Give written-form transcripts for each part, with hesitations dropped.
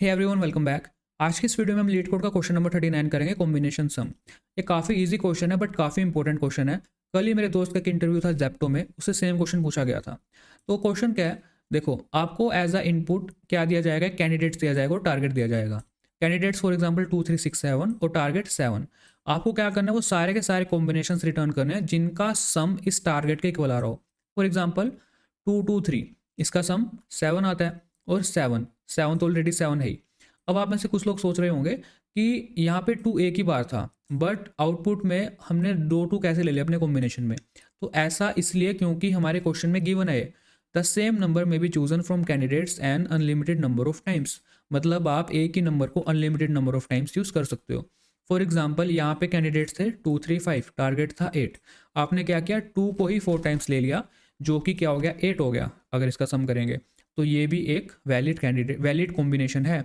Hey everyone, welcome back. आज की इस वीडियो में हम लीड कोड का क्वेश्चन नंबर 39 करेंगे, कॉम्बिनेशन सम। ये काफ़ी इजी क्वेश्चन है बट काफ़ी इंपॉर्टेंट क्वेश्चन है। कल ही मेरे दोस्त का एक इंटरव्यू था जेप्टो में, उससे सेम क्वेश्चन पूछा गया था। तो क्वेश्चन क्या है, देखो आपको एज अ इनपुट क्या दिया जाएगा, कैंडिडेट्स दिया जाएगा और टारगेट दिया जाएगा। कैंडिडेट्स फॉर एग्जाम्पल 2367 और टारगेट 7। आपको क्या करना है, वो सारे के सारे कॉम्बिनेशन रिटर्न करने हैं जिनका सम इस टारगेट के इक्वल आ रहा हो। फॉर एग्जाम्पल 223, इसका सम 7 आता है और 7 7 तो ऑलरेडी 7 है ही। अब आप में से कुछ लोग सोच रहे होंगे कि यहाँ पे 2 एक ही बार था बट आउटपुट में हमने 2 कैसे ले लिया अपने कॉम्बिनेशन में। तो ऐसा इसलिए क्योंकि हमारे क्वेश्चन में गिवन है द सेम नंबर में be chosen from candidates an unlimited number of times. मतलब आप एक ही नंबर को unlimited number of times use कर सकते हो। फॉर एग्जाम्पल यहाँ पे कैंडिडेट्स थे 235, टारगेट था 8। आपने क्या किया, 2 को ही 4 टाइम्स ले लिया जो कि क्या हो गया, 8 हो गया। अगर इसका सम करेंगे तो ये भी एक वैलिड कैंडिडेट वैलिड कॉम्बिनेशन है।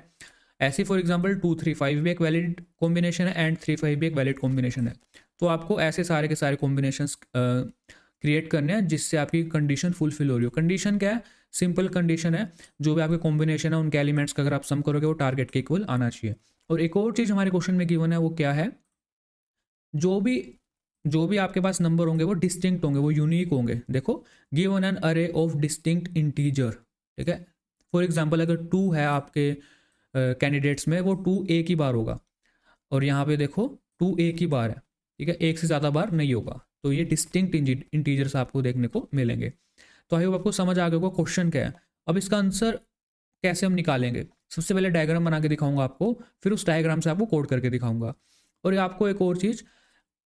ऐसे फॉर एग्जांपल 235 भी एक वैलिड कॉम्बिनेशन है एंड 35 भी एक वैलिड कॉम्बिनेशन है। तो आपको ऐसे सारे के सारे कॉम्बिनेशंस क्रिएट करने हैं जिससे आपकी कंडीशन फुलफिल हो रही हो। कंडीशन क्या है, सिंपल कंडीशन है, जो भी आपके कॉम्बिनेशन है उनके एलिमेंट्स का अगर आप सम करोगे वो टारगेट के इक्वल आना चाहिए। और एक और चीज़ हमारे क्वेश्चन में गिवन है, वो क्या है, जो भी जो भी आपके पास नंबर होंगे वो डिस्टिंक्ट होंगे, वो यूनिक होंगे। देखो, गिवन एन अरे ऑफ डिस्टिंक्ट इंटीजर, ठीक है। फॉर एग्जांपल अगर 2 है आपके कैंडिडेट्स में, वो 2 एक ही बार होगा। और यहाँ पे देखो 2 एक ही बार है, ठीक है, एक से ज़्यादा बार नहीं होगा। तो ये डिस्टिंक्ट इंटीजर्स आपको देखने को मिलेंगे। तो आई होप आपको समझ आ गया होगा क्वेश्चन क्या है। अब इसका आंसर कैसे हम निकालेंगे, सबसे पहले डायग्राम बना के दिखाऊंगा आपको, फिर उस डायग्राम से आपको कोड करके दिखाऊंगा। और आपको एक और चीज़,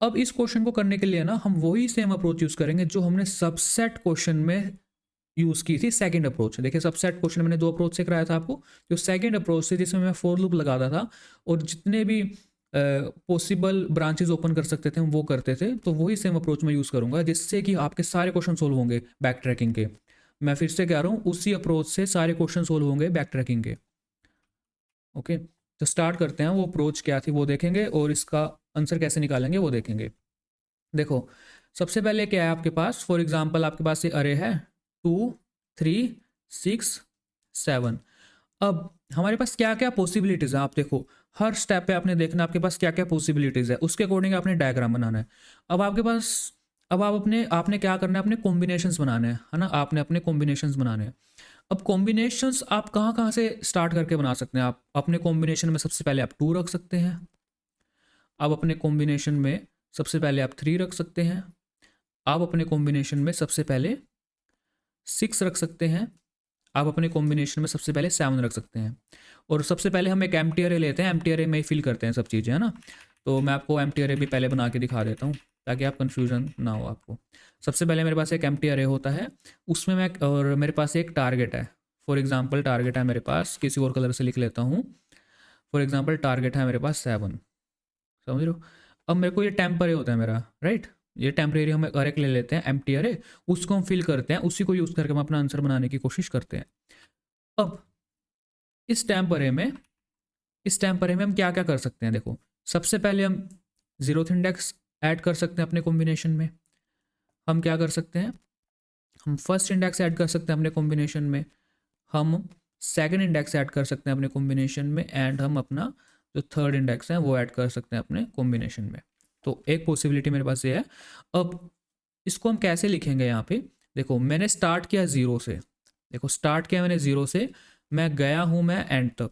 अब इस क्वेश्चन को करने के लिए ना हम वही सेम अप्रोच यूज़ करेंगे जो हमने सबसेट क्वेश्चन में यूज़ की थी, सेकंड अप्रोच। देखिए, सबसेट क्वेश्चन मैंने 2 अप्रोच से कराया था आपको। जो सेकंड अप्रोच से जिसमें मैं फॉर लूप लगाता था और जितने भी पॉसिबल ब्रांचेस ओपन कर सकते थे हम वो करते थे, तो वही सेम अप्रोच मैं यूज़ करूंगा जिससे कि आपके सारे क्वेश्चन सोल्व होंगे बैक ट्रैकिंग के। मैं फिर से कह रहा हूँ, उसी अप्रोच से सारे क्वेश्चन सोल्व होंगे बैक ट्रैकिंग के। ओके, तो स्टार्ट करते हैं। वो अप्रोच क्या थी वो देखेंगे और इसका आंसर कैसे निकालेंगे वो देखेंगे। देखो, सबसे पहले क्या है आपके पास, फॉर एग्जाम्पल आपके पास ये अरे है 2 3 6 7। अब हमारे पास क्या क्या पॉसिबिलिटीज़ है, आप देखो हर स्टेप पे आपने देखना आपके पास क्या क्या पॉसिबिलिटीज़ है, उसके अकॉर्डिंग आपने डायग्राम बनाना है। अब आपके पास, अब आप अपने आपने क्या करना है, अपने कॉम्बिनेशंस बनाने हैं, है ना, आपने अपने कॉम्बिनेशंस बनाने हैं। अब कॉम्बिनेशंस आप कहाँ कहाँ से स्टार्ट करके बना सकते हैं। आप अपने कॉम्बिनेशन में सबसे पहले आप 2 रख सकते हैं। आप अपने कॉम्बिनेशन में सबसे पहले आप 3 रख सकते हैं। आप अपने कॉम्बिनेशन में सबसे पहले 6 रख सकते हैं। आप अपने कॉम्बिनेशन में सबसे पहले 7 रख सकते हैं। और सबसे पहले हम एक एम्प्टी अरे लेते हैं, एम्प्टी अरे में ही फिल करते हैं सब चीज़ें, है ना। तो मैं आपको एम्प्टी अरे भी पहले बना के दिखा देता हूँ ताकि आप कन्फ्यूजन ना हो आपको। सबसे पहले मेरे पास एक एम्प्टी अरे होता है, उसमें मैं, और मेरे पास एक टारगेट है। फॉर एग्जाम्पल टारगेट है मेरे पास, किसी और कलर से लिख लेता हूँ। फॉर एग्जाम्पल टारगेट है मेरे पास 7, समझ रहे हो। अब मेरे को ये टेम्परे होता है मेरा, राइट। ये टेम्परेरी हम अरे ले लेते हैं, एम्प्टी अरे, उसको हम फिल करते हैं, उसी को यूज़ करके हम अपना आंसर बनाने की कोशिश करते हैं। अब इस टेम्परे में इस टेम्परे में हम क्या क्या कर सकते हैं, देखो सबसे पहले हम जीरोथ इंडेक्स ऐड कर सकते हैं अपने कॉम्बिनेशन में। हम क्या कर सकते हैं, हम फर्स्ट इंडेक्स ऐड कर सकते हैं अपने कॉम्बिनेशन में। हम सेकंड इंडेक्स ऐड कर सकते हैं अपने कॉम्बिनेशन में एंड हम अपना जो थर्ड इंडेक्स है वो ऐड कर सकते हैं अपने कॉम्बिनेशन में। तो एक पॉसिबिलिटी मेरे पास ये है। अब इसको हम कैसे लिखेंगे, यहाँ पे देखो मैंने स्टार्ट किया 0 से। देखो स्टार्ट किया मैंने 0 से, मैं गया हूँ मैं एंड तक।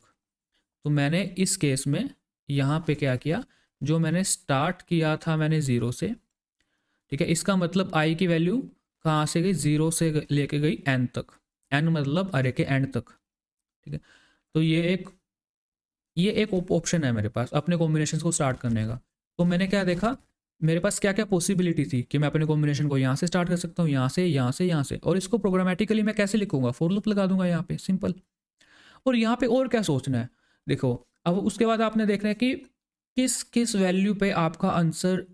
तो मैंने इस केस में यहाँ पे क्या किया, जो मैंने स्टार्ट किया था मैंने 0 से, ठीक है, इसका मतलब आई की वैल्यू कहाँ से गई, 0 से लेके गई एन तक। एन मतलब अरे के एंड तक, ठीक है। तो ये एक ऑप्शन है मेरे पास अपने कॉम्बिनेशन को स्टार्ट करने का। तो मैंने क्या देखा, मेरे पास क्या क्या पॉसिबिलिटी थी कि मैं अपने कॉम्बिनेशन को यहाँ से स्टार्ट कर सकता हूँ, यहाँ से यहाँ से यहाँ से। और इसको प्रोग्रामेटिकली मैं कैसे लिखूंगा, फॉर लूप लगा दूंगा यहाँ पे, सिंपल। और यहाँ पे और क्या सोचना है, देखो अब उसके बाद आपने देखना है कि किस किस वैल्यू पे आपका आंसर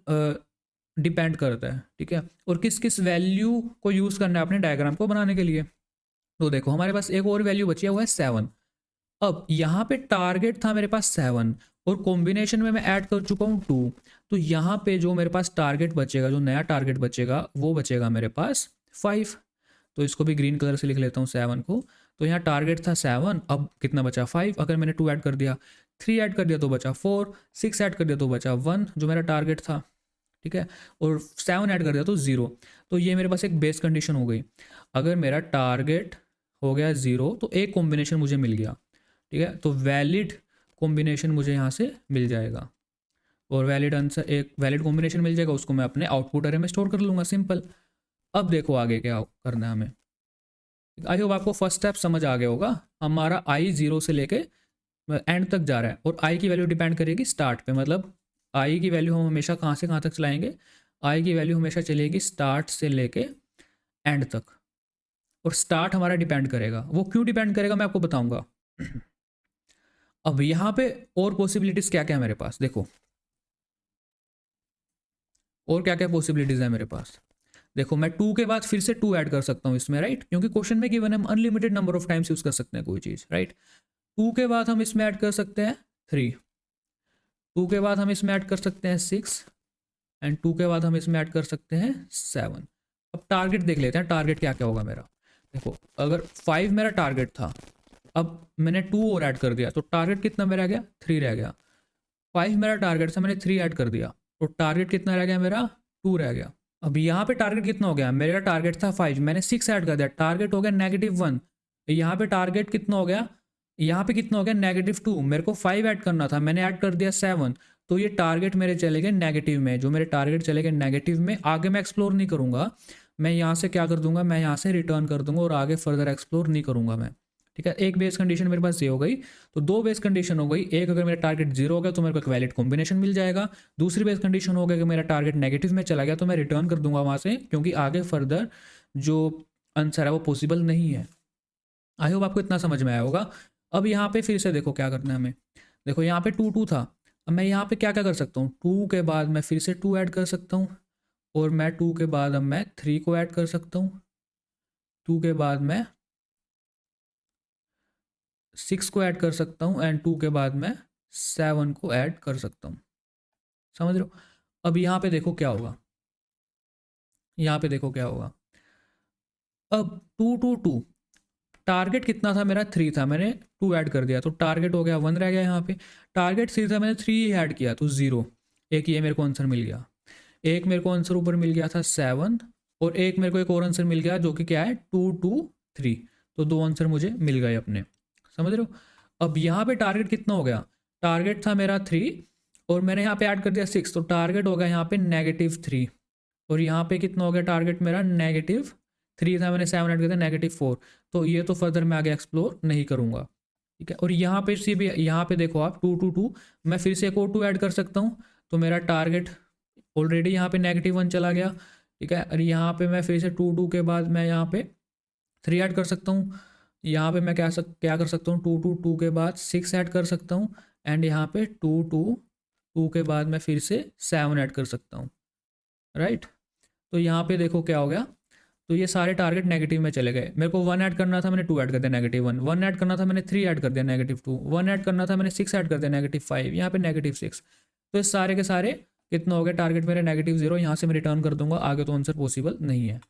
डिपेंड करता है, ठीक है, और किस किस वैल्यू को यूज़ करना है अपने डायग्राम को बनाने के लिए। तो देखो हमारे पास एक और वैल्यू बची है, वो है 7। अब यहाँ पे टारगेट था मेरे पास 7 और कॉम्बिनेशन में मैं ऐड कर चुका हूँ 2। तो यहाँ पे जो मेरे पास टारगेट बचेगा, जो नया टारगेट बचेगा वो बचेगा मेरे पास 5। तो इसको भी ग्रीन कलर से लिख लेता हूँ 7 को। तो यहाँ टारगेट था 7, अब कितना बचा 5, अगर मैंने 2 ऐड कर दिया, 3 ऐड कर दिया तो बचा 4, 6 ऐड कर दिया तो बचा 1 जो मेरा टारगेट था, ठीक है, और 7 ऐड कर दिया तो 0। तो ये मेरे पास एक बेस कंडीशन हो गई। अगर मेरा टारगेट हो गया 0 तो एक कॉम्बिनेशन मुझे मिल गया, ठीक है, तो वैलिड कॉम्बिनेशन मुझे यहाँ से मिल जाएगा, और वैलिड आंसर एक वैलिड कॉम्बिनेशन मिल जाएगा, उसको मैं अपने आउटपुट अरे में स्टोर कर लूँगा, सिंपल। अब देखो आगे क्या करना है हमें। आई होप आपको फर्स्ट स्टेप समझ आ गया होगा। हमारा आई 0 से लेके एंड तक जा रहा है, और आई की वैल्यू डिपेंड करेगी स्टार्ट पे, मतलब आई की वैल्यू हम हमेशा कहाँ से कहाँ तक चलाएंगे, आई की वैल्यू हमेशा चलेगी स्टार्ट से लेके एंड तक, और स्टार्ट हमारा डिपेंड करेगा, वो क्यों डिपेंड करेगा मैं आपको बताऊंगा। अब यहाँ पे और पॉसिबिलिटीज़ क्या क्या है मेरे पास, देखो और क्या क्या पॉसिबिलिटीज़ है मेरे पास। देखो मैं 2 के बाद फिर से 2 ऐड कर सकता हूँ इसमें, राइट, क्योंकि क्वेश्चन में गिवन है, हम unlimited number of times use कर सकते हैं कोई चीज़, राइट। 2 के बाद हम इसमें ऐड कर सकते हैं 3, 2 के बाद हम इसमें ऐड कर सकते हैं 6, एंड 2 के बाद हम इसमें ऐड कर सकते हैं 7। अब टारगेट देख लेते हैं, टारगेट क्या क्या होगा मेरा। देखो अगर 5 मेरा टारगेट था, अब मैंने 2 और ऐड कर दिया तो टारगेट कितना मेरा रह गया, 3 रह गया। 5 मेरा टारगेट था, मैंने 3 ऐड कर दिया तो टारगेट कितना रह गया मेरा, 2 रह गया। अब यहाँ पे टारगेट कितना हो गया, मेरा टारगेट था 5, मैंने 6 ऐड कर दिया, टारगेट हो गया -1। यहाँ पे टारगेट कितना हो गया, यहाँ पे कितना हो गया -2। मेरे को 5 ऐड करना था, मैंने ऐड कर दिया 7, तो ये टारगेट मेरे चले गए नेगेटिव में, जो मेरे टारगेट चले गए नेगेटिव में। आगे मैं एक्सप्लोर नहीं करूँगा, मैं यहाँ से क्या कर दूंगा, मैं यहाँ से रिटर्न कर दूंगा और आगे फर्दर एक्सप्लोर नहीं करूँगा मैं, ठीक है। एक बेस कंडीशन मेरे पास ये हो गई, तो 2 बेस कंडीशन हो गई। एक, अगर मेरा टारगेट 0 हो गया तो मेरे को एक वैलिड कॉम्बिनेशन मिल जाएगा। दूसरी बेस कंडीशन हो गया कि मेरा टारगेट नेगेटिव में चला गया तो मैं रिटर्न कर दूंगा वहाँ से, क्योंकि आगे फर्दर जो आंसर है वो पॉसिबल नहीं है। आई होप आपको इतना समझ में आया होगा। अब यहाँ पे फिर से देखो क्या करना है हमें। देखो यहाँ पे 2 2 था, अब मैं यहाँ पे क्या क्या कर सकता हूँ, 2 के बाद मैं फिर से 2 ऐड कर सकता हूँ, और मैं 2 के बाद अब मैं 3 को ऐड कर सकता हूँ, 2 के बाद मैं 6 को ऐड कर सकता हूँ, एंड 2 के बाद मैं 7 को ऐड कर सकता हूँ। समझ रहे हो। अब यहाँ पे देखो क्या होगा, यहाँ पे देखो क्या होगा। अब 2 2 2, टारगेट कितना था मेरा, 3 था, मैंने 2 ऐड कर दिया तो टारगेट हो गया 1 रह गया। यहाँ पे टारगेट 3 था, मैंने 3 ऐड किया तो 0। एक ये मेरे को आंसर मिल गया। एक मेरे को आंसर ऊपर मिल गया था 7, और एक मेरे को एक और आंसर मिल गया जो कि क्या है 2 2 3। तो 2 आंसर मुझे मिल गए अपने, समझ रहे हो। अब यहाँ पे टारगेट कितना हो गया, टारगेट था मेरा 3, और मैंने यहाँ पे ऐड कर दिया 6, तो टारगेट हो गया यहाँ पे -3। और यहाँ पे कितना हो गया टारगेट मेरा, -3 था, मैंने 7 ऐड कर दिया -4। तो ये तो फर्दर मैं आगे एक्सप्लोर नहीं करूँगा, ठीक है। और यहाँ पे से भी, यहाँ पे देखो आप 2 2 2, मैं फिर से एक और 2 ऐड कर सकता हूँ, तो मेरा टारगेट ऑलरेडी यहाँ पे -1 चला गया, ठीक है। और यहाँ पे मैं फिर से 2 2 के बाद मैं यहाँ पे 3 ऐड कर सकता हूँ। यहाँ पे मैं क्या कर सकता हूँ, 2 2 2 के बाद 6 ऐड कर सकता हूँ, एंड यहाँ पे 2 2 2 के बाद मैं फिर से 7 ऐड कर सकता हूँ, राइट। तो यहाँ पे देखो क्या हो गया, तो ये सारे टारगेट नेगेटिव में चले गए। मेरे को 1 ऐड करना था, मैंने 2 ऐड कर दिया -1। 1 ऐड करना था, मैंने 3 ऐड कर दिया -2। 1 ऐड करना था, मैंने 6 ऐड कर दिया -5। यहाँ पे -6। तो ये सारे के सारे कितना हो गया, टारगेट मेरे -0, यहाँ से मैं रिटर्न कर दूंगा, आगे तो आंसर पॉसिबल नहीं है।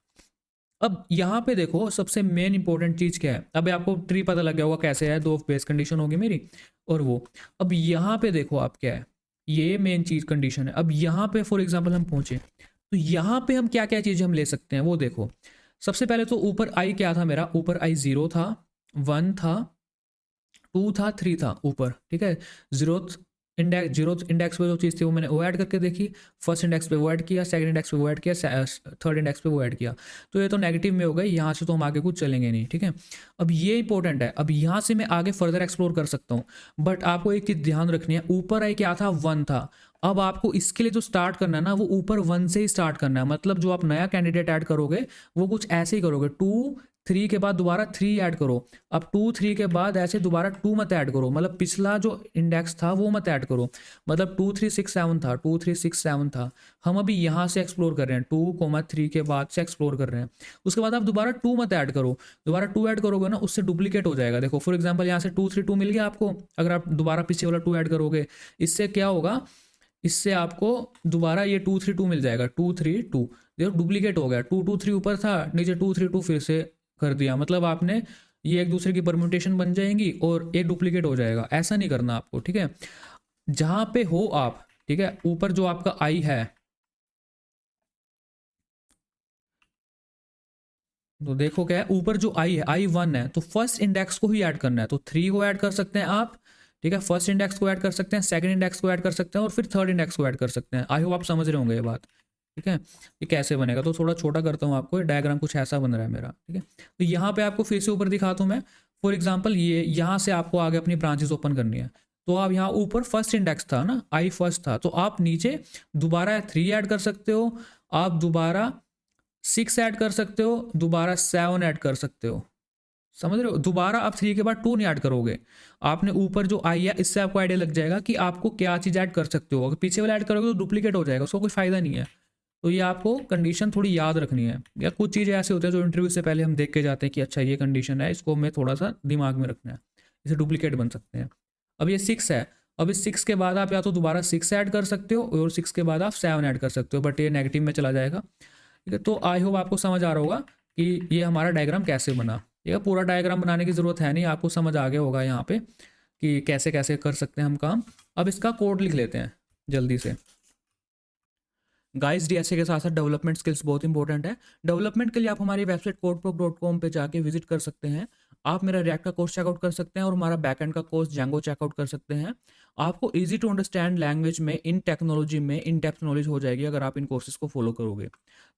अब यहाँ पे देखो सबसे मेन इंपॉर्टेंट चीज़ क्या है। अब आपको ट्री पता लग गया होगा कैसे है, 2 बेस कंडीशन होगी मेरी और वो। अब यहाँ पे देखो आप क्या है, ये मेन चीज़ कंडीशन है। अब यहाँ पे फॉर एग्जाम्पल हम पहुँचे, तो यहाँ पे हम क्या क्या चीज़ें हम ले सकते हैं वो देखो। सबसे पहले तो ऊपर आई क्या था मेरा, ऊपर आई 0 था, 1 था, 2 था, 3 था ऊपर, ठीक है। जीरो इंडेक्स पे जो चीज़ थी वो मैंने वो ऐड करके देखी, फर्स्ट इंडेक्स पे वो ऐड किया, सेकंड इंडेक्स पे वो ऐड किया, थर्ड इंडेक्स पे वो ऐड किया। तो ये तो नेगेटिव में हो गई, यहाँ से तो हम आगे कुछ चलेंगे नहीं, ठीक है। अब ये इंपॉर्टेंट है, अब यहाँ से मैं आगे फर्दर एक्सप्लोर कर सकता हूँ, बट आपको एक चीज़ ध्यान रखनी है, ऊपर आई क्या था, 1 था। अब आपको इसके लिए जो स्टार्ट करना है ना, वो ऊपर 1 से ही स्टार्ट करना है। मतलब जो आप नया कैंडिडेट ऐड करोगे वो कुछ ऐसे ही करोगे, 2 3 के बाद दोबारा 3 ऐड करो। अब 2 3 के बाद ऐसे दोबारा 2 मत ऐड करो, मतलब पिछला जो इंडेक्स था वो मत ऐड करो। मतलब 2 3 6 7 था, 2 3 6 7 था। हम अभी यहाँ से एक्सप्लोर कर रहे हैं, 2 3 के बाद से एक्सप्लोर कर रहे हैं। उसके बाद आप दोबारा 2 मत ऐड करो, दोबारा 2 ऐड करोगे ना उससे डुप्लीकेट हो जाएगा। देखो फॉर एग्जाम्पल यहाँ से 2 3 2 मिल गया आपको, अगर आप दोबारा पीछे वाला 2 ऐड करोगे इससे क्या होगा, इससे आपको दोबारा ये 2 3 2 मिल जाएगा, 2 3 2। देखो डुप्लीकेट हो गया, 2 2 3 ऊपर था, नीचे 2 3 2 फिर से कर दिया। मतलब आपने ये एक दूसरे की परम्यूटेशन बन जाएंगी और ये डुप्लीकेट हो जाएगा। ऐसा नहीं करना आपको, ठीक है। जहाँ पे हो आप, ठीक है, ऊपर जो आपका आई है, तो देखो क्या है, ऊपर जो आई है, आई 1 है, तो फर्स्ट इंडेक्स को ही ऐड करना है। तो 3 को ऐड कर सकते हैं आप, ठीक है, फर्स्ट इंडेक्स को ऐड कर सकते हैं, सेकंड इंडेक्स को ऐड कर सकते हैं और फिर थर्ड इंडेक्स को ऐड कर सकते हैं। आई होप आप समझ रहे होंगे ये बात, ठीक है। ये कैसे बनेगा, तो थोड़ा छोटा करता हूँ आपको, डायग्राम कुछ ऐसा बन रहा है मेरा, ठीक है। तो यहाँ पे आपको फिर से ऊपर दिखाता हूँ मैं। फॉर एग्जाम्पल ये यहाँ से आपको आगे अपनी ब्रांचेस ओपन करनी है। तो आप यहाँ ऊपर फर्स्ट इंडेक्स था ना, आई फर्स्ट था, तो आप नीचे दोबारा 3 ऐड कर सकते हो, आप दोबारा 6 ऐड कर सकते हो, दोबारा 7 ऐड कर सकते हो। समझ रहे हो, दोबारा आप 3 के बाद 2 नहीं ऐड करोगे। आपने ऊपर जो आई है इससे आपको आइडिया लग जाएगा कि आपको क्या चीज़ ऐड कर सकते हो। अगर पीछे वाला ऐड करोगे तो डुप्लीकेट हो जाएगा, उसको कोई फायदा नहीं है। तो ये आपको कंडीशन थोड़ी याद रखनी है, या कुछ चीज़ें ऐसे होते हैं जो इंटरव्यू से पहले हम देख के जाते हैं कि अच्छा ये कंडीशन है, इसको हमें थोड़ा सा दिमाग में रखना है, इसे डुप्लीकेट बन सकते हैं। अब ये 6 है, अब इस 6 के बाद आप या तो दोबारा 6 ऐड कर सकते हो और 6 के बाद आप 7 ऐड कर सकते हो, बट ये नेगेटिव में चला जाएगा, ठीक है। तो आई होप आपको समझ आ रहा होगा कि ये हमारा डायग्राम कैसे बना। ये पूरा डायग्राम बनाने की ज़रूरत है नहीं, आपको समझ आ गया होगा यहाँ पे कि कैसे कैसे कर सकते हैं हम काम। अब इसका कोड लिख लेते हैं जल्दी से। गाइस डीएसए के साथ साथ डेवलपमेंट स्किल्स बहुत इंपॉर्टेंट है। डेवलपमेंट के लिए आप हमारी वेबसाइट codeproc.com पे जाके विजिट कर सकते हैं। आप मेरा रिएक्ट का कोर्स चेकआउट कर सकते हैं और हमारा बैकएंड का कोर्स जैंगो चेकआउट कर सकते हैं। आपको इजी टू अंडरस्टैंड लैंग्वेज में, इन टेक्नोलॉजी में इन डेप्थ नॉलेज हो जाएगी अगर आप इन कोर्सेज को फॉलो करोगे।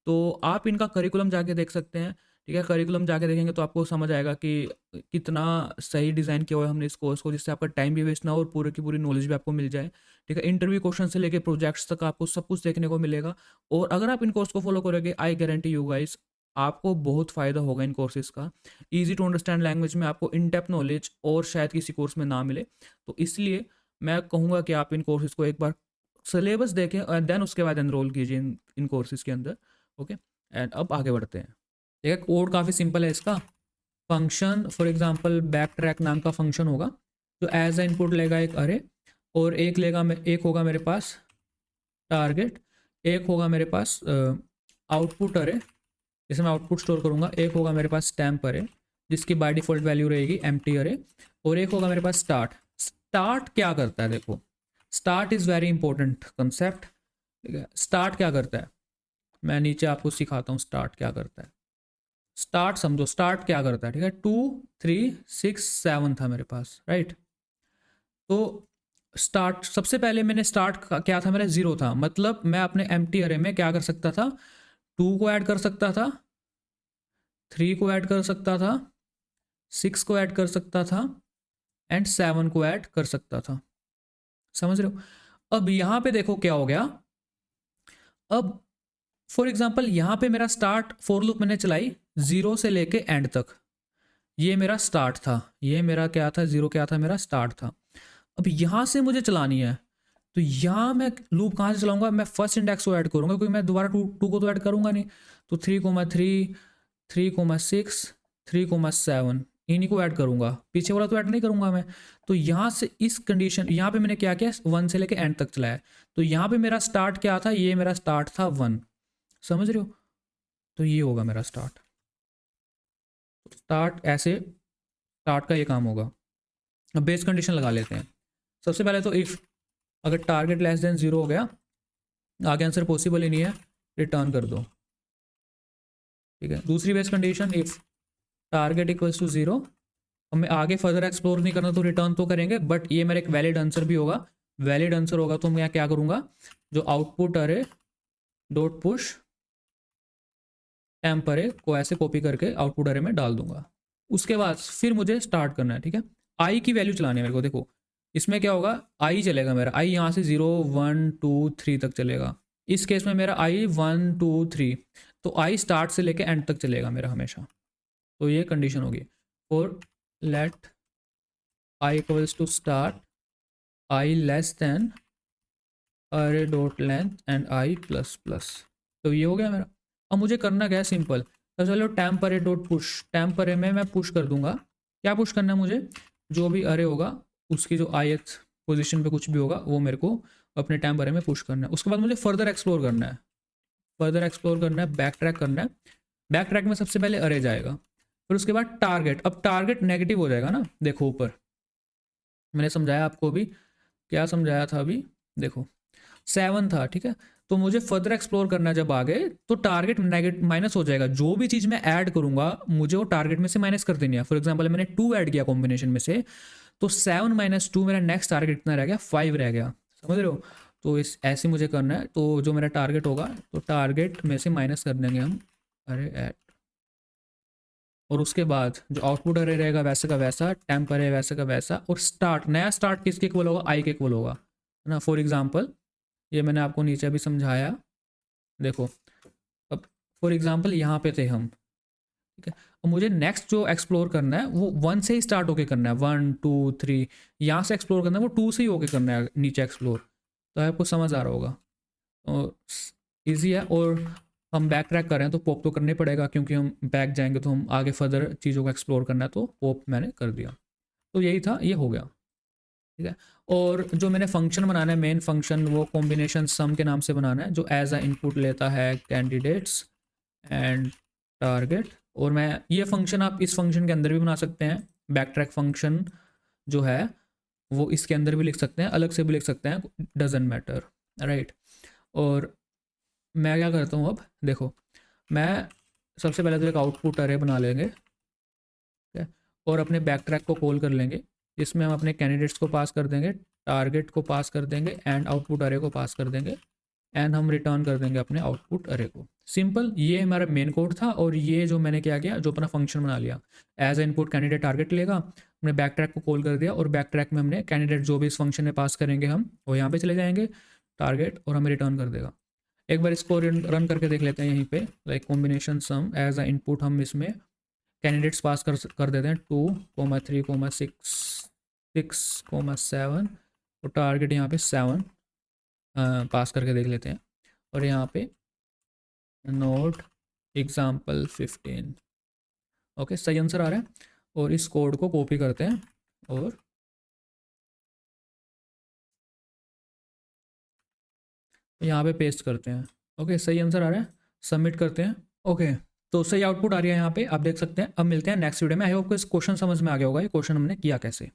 तो आप इनका करिकुलम जाके देख सकते हैं, ठीक है। करिकुलम जाके देखेंगे तो आपको समझ आएगा कि कितना सही डिज़ाइन किया हुआ है हमने इस कोर्स को, जिससे आपका टाइम भी वेस्ट ना हो और पूरे की पूरी नॉलेज भी आपको मिल जाए, ठीक है। इंटरव्यू क्वेश्चन से लेके प्रोजेक्ट्स तक आपको सब कुछ देखने को मिलेगा। और अगर आप इन कोर्स को फॉलो करोगे, आई गारंटी यू गाइस, आपको बहुत फ़ायदा होगा इन कोर्सेज का। ईजी टू अंडरस्टैंड लैंग्वेज में आपको इन डेप्थ नॉलेज और शायद किसी कोर्स में ना मिले। तो इसलिए मैं कहूँगा कि आप इन कोर्सेज को एक बार सिलेबस देखें और देन उसके बाद एनरोल कीजिए इन कोर्सेज के अंदर, ओके। एंड अब आगे बढ़ते हैं, ठीक है। कोड काफ़ी सिंपल है इसका। Function for example back track नाम का फंक्शन होगा जो एज ए इनपुट लेगा एक अरे, और एक होगा मेरे पास टारगेट, एक होगा मेरे पास आउटपुट अरे जिसमें मैं आउटपुट स्टोर करूँगा, एक होगा मेरे पास स्टैम्प अरे जिसकी बाय डिफ़ॉल्ट वैल्यू रहेगी एम्प्टी अरे, और एक होगा मेरे पास स्टार्ट। स्टार्ट क्या करता है, देखो start is very important concept, ठीक है। स्टार्ट क्या करता है, मैं नीचे आपको सिखाता हूँ स्टार्ट क्या करता है। स्टार्ट समझो, स्टार्ट क्या करता है, ठीक है। 2 3 6 7 था मेरे पास, राइट। तो स्टार्ट, सबसे पहले मैंने स्टार्ट क्या था, मेरा 0 था, मतलब मैं अपने एम्प्टी अरे में क्या कर सकता था, 2 को ऐड कर सकता था, 3 को ऐड कर सकता था, 6 को ऐड कर सकता था एंड 7 को ऐड कर सकता था। समझ रहे हो। अब यहाँ पे देखो क्या हो गया। अब फॉर एग्जाम्पल यहाँ पे मेरा स्टार्ट फॉर लूप मैंने चलाई 0 से लेके एंड तक, ये मेरा स्टार्ट था, ये मेरा क्या था, 0 क्या था, मेरा स्टार्ट था। अब यहाँ से मुझे चलानी है, तो यहाँ मैं लूप कहाँ से चलाऊंगा, मैं फर्स्ट इंडेक्स को ऐड करूंगा क्योंकि मैं दोबारा टू को तो ऐड करूंगा नहीं। तो 3,3 3,6 3,7 इन्हीं को ऐड करूंगा, पीछे वाला तो ऐड नहीं करूंगा मैं। तो यहाँ से इस कंडीशन, यहाँ पे मैंने क्या किया, 1 से लेके एंड तक चलाया। तो यहाँ पे मेरा स्टार्ट क्या था, ये मेरा स्टार्ट था 1, समझ रहे हो। तो ये होगा मेरा स्टार्ट। स्टार्ट ऐसे, स्टार्ट का ये काम होगा। अब बेस कंडीशन लगा लेते हैं। सबसे पहले तो इफ़ अगर टारगेट लेस देन 0 हो गया, आगे आंसर पॉसिबल ही नहीं है, रिटर्न कर दो, ठीक है। दूसरी base condition if target equals to 0, हमें आगे फर्दर एक्सप्लोर नहीं करना तो रिटर्न तो करेंगे, बट ये मेरा एक वैलिड आंसर भी होगा। वैलिड आंसर होगा तो मैं क्या करूँगा, जो आउटपुट अरे डॉट पुश टेम्प अरे को ऐसे कॉपी करके आउटपुट अरे में डाल दूंगा। उसके बाद फिर मुझे स्टार्ट करना है, ठीक है। आई की वैल्यू चलानी है मेरे को। देखो इसमें क्या होगा, आई चलेगा मेरा, आई यहाँ से 0 1 2 3 तक चलेगा। इस केस में मेरा आई 1 2 3, तो आई स्टार्ट से लेके एंड तक चलेगा मेरा हमेशा। तो ये कंडीशन होगी for let I equals to start I less than array dot length and I plus plus. तो ये हो गया मेरा। अब मुझे करना क्या है, सिंपल। तो चलो टेम्प अरे डॉट पुश, टेम्प अरे में मैं पुश कर दूंगा। क्या पुश करना है मुझे, जो भी अरे होगा उसकी जो ith पोजीशन पे कुछ भी होगा वो मेरे को अपने टेम्प अरे में पुश करना है। उसके बाद मुझे फर्दर एक्सप्लोर करना है, फर्दर एक्सप्लोर करना है, बैक ट्रैक करना है। बैक ट्रैक में सबसे पहले अरे जाएगा, फिर उसके बाद टारगेट, अब टारगेट नेगेटिव हो जाएगा ना, देखो ऊपर मैंने समझाया आपको अभी, क्या समझाया था अभी, देखो 7 था, ठीक है। तो मुझे फर्दर एक्सप्लोर करना जब आगे, तो टारगेट नेगेटिव माइनस हो जाएगा, जो भी चीज़ मैं ऐड करूंगा मुझे वो टारगेट में से माइनस कर देनी है। फॉर एग्जांपल मैंने 2 ऐड किया कॉम्बिनेशन में से, तो 7 माइनस 2 मेरा नेक्स्ट टारगेट कितना रह गया, 5 रह गया, समझ रहे हो। तो इस ऐसे मुझे करना है, तो जो मेरा टारगेट होगा तो टारगेट में से माइनस कर देंगे हम अरे ऐड, और उसके बाद जो आउटपुट अरे रहेगा वैसे का वैसा, टेम्प अरे वैसे का वैसा, और स्टार्ट, नया स्टार्ट किसके इक्वल होगा, आई के इक्वल होगा, है ना। फॉर एग्जांपल ये मैंने आपको नीचे अभी समझाया, देखो अब फॉर एग्जांपल यहाँ पे थे हम, ठीक है। अब मुझे नेक्स्ट जो एक्सप्लोर करना है वो 1 से ही स्टार्ट होके करना है, 1 2 3, यहाँ से एक्सप्लोर करना है वो 2 से ही होके करना है नीचे एक्सप्लोर, तो आपको समझ आ रहा होगा, तो ईजी है। और हम बैक ट्रैक कर रहे हैं तो पॉप तो करना ही पड़ेगा, क्योंकि हम बैक जाएंगे तो हम आगे फर्दर चीज़ों को एक्सप्लोर करना है, तो पॉप मैंने कर दिया, तो यही था, ये हो गया, ठीक है। और जो मैंने फंक्शन बनाना है, मेन फंक्शन, वो कॉम्बिनेशन सम के नाम से बनाना है, जो एज अ इनपुट लेता है कैंडिडेट्स एंड टारगेट। और मैं ये फंक्शन, आप इस फंक्शन के अंदर भी बना सकते हैं, बैक ट्रैक फंक्शन जो है वो इसके अंदर भी लिख सकते हैं, अलग से भी लिख सकते हैं, डजेंट मैटर, राइट। और मैं क्या करता हूँ अब, देखो मैं सबसे पहले तो एक आउटपुट अरे बना लेंगे, ठीक है, और अपने बैक ट्रैक को कॉल कर लेंगे, इसमें हम अपने कैंडिडेट्स को पास कर देंगे, टारगेट को पास कर देंगे, एंड आउटपुट अरे को पास कर देंगे, एंड हम रिटर्न कर देंगे अपने आउटपुट अरे को। सिंपल, ये हमारा मेन कोड था। और ये जो मैंने क्या किया, जो अपना फंक्शन बना लिया, as a input candidate target लेगा, हमने बैक ट्रैक को कॉल कर दिया, और बैक ट्रैक में हमने कैंडिडेट जो भी इस फंक्शन में पास करेंगे हम, वो यहाँ पे चले जाएंगे टारगेट, और हमें रिटर्न कर देगा। एक बार इसको रन करके देख लेते हैं यहीं पे, like combination sum as a input हम इसमें कैंडिडेट्स पास कर देते हैं 2,3,6 6,7, और टारगेट यहाँ पे 7 पास करके देख लेते हैं, और यहाँ पे नोट एग्जाम्पल 15, ओके सही आंसर आ रहा है। और इस कोड को कॉपी करते हैं और यहाँ पे पेस्ट करते हैं, ओके सही आंसर आ रहा है, सबमिट करते हैं, ओके। तो सही आउटपुट आ रही है यहाँ पे, आप देख सकते हैं। अब मिलते हैं नेक्स्ट वीडियो में। आई होप को इस क्वेश्चन समझ में आ गया होगा, ये क्वेश्चन हमने किया कैसे।